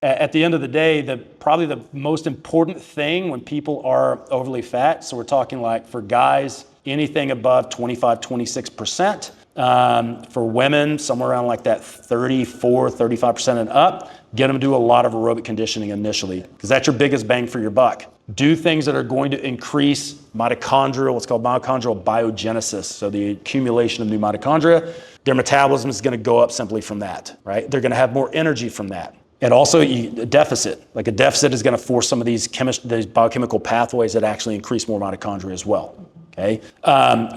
At the end of the day, probably the most important thing when people are overly fat, so we're talking like for guys, anything above 25, 26%. For women, somewhere around like that 34, 35% and up, get them to do a lot of aerobic conditioning initially, because that's your biggest bang for your buck. Do things that are going to increase mitochondrial, what's called mitochondrial biogenesis. So the accumulation of new mitochondria, their metabolism is going to go up simply from that, right? They're going to have more energy from that. And also a deficit is going to force some of these biochemical pathways that actually increase more mitochondria as well. Okay.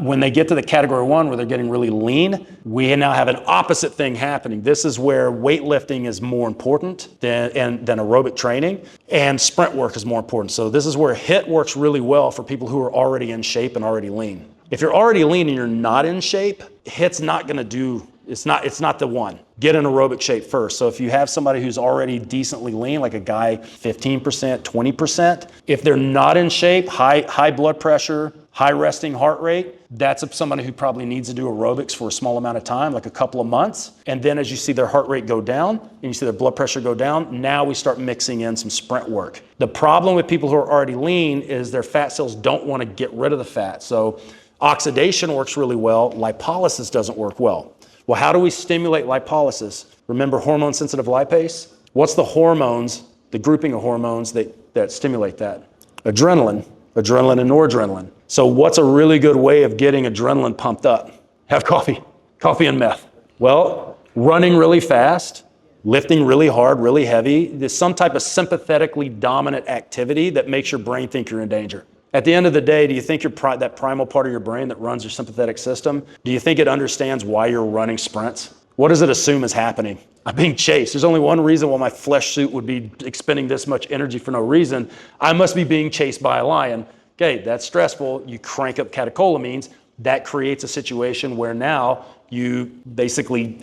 When they get to the category 1 where they're getting really lean, we now have an opposite thing happening. This is where weightlifting is more important than aerobic training, and sprint work is more important. So this is where HIIT works really well for people who are already in shape and already lean. If you're already lean and you're not in shape, HIIT's not going to do. It's not the one. Get in aerobic shape first. So if you have somebody who's already decently lean, like a guy 15%, 20%, if they're not in shape, high blood pressure, high resting heart rate, that's somebody who probably needs to do aerobics for a small amount of time, like a couple of months. And then as you see their heart rate go down and you see their blood pressure go down, now we start mixing in some sprint work. The problem with people who are already lean is their fat cells don't want to get rid of the fat. So oxidation works really well. Lipolysis doesn't work well. Well, how do we stimulate lipolysis? Remember hormone-sensitive lipase? What's the hormones, the grouping of hormones that stimulate that? Adrenaline and noradrenaline. So what's a really good way of getting adrenaline pumped up? Have coffee and meth. Well, running really fast, lifting really hard, really heavy. There's some type of sympathetically dominant activity that makes your brain think you're in danger. At the end of the day, do you think that primal part of your brain that runs your sympathetic system, do you think it understands why you're running sprints? What does it assume is happening? I'm being chased. There's only one reason why my flesh suit would be expending this much energy for no reason. I must be being chased by a lion. Okay, that's stressful. You crank up catecholamines. That creates a situation where now you basically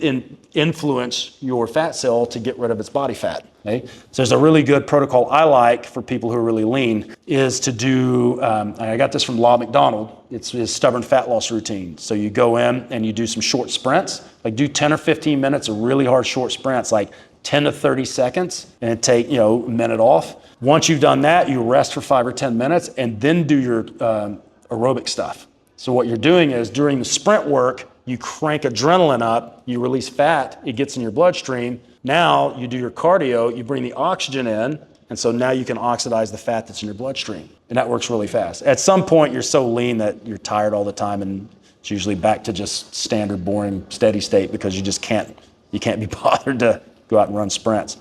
influence your fat cell to get rid of its body fat. Okay? So there's a really good protocol I like for people who are really lean is to do, I got this from Law McDonald, it's his stubborn fat loss routine. So you go in and you do some short sprints, like do 10 or 15 minutes of really hard short sprints, like 10 to 30 seconds, and take a minute off. Once you've done that, you rest for 5 or 10 minutes and then do your aerobic stuff. So what you're doing is during the sprint work, you crank adrenaline up, you release fat, it gets in your bloodstream. Now you do your cardio, you bring the oxygen in, and so now you can oxidize the fat that's in your bloodstream. And that works really fast. At some point, you're so lean that you're tired all the time, and it's usually back to just standard, boring, steady state because you just can't be bothered to go out and run sprints.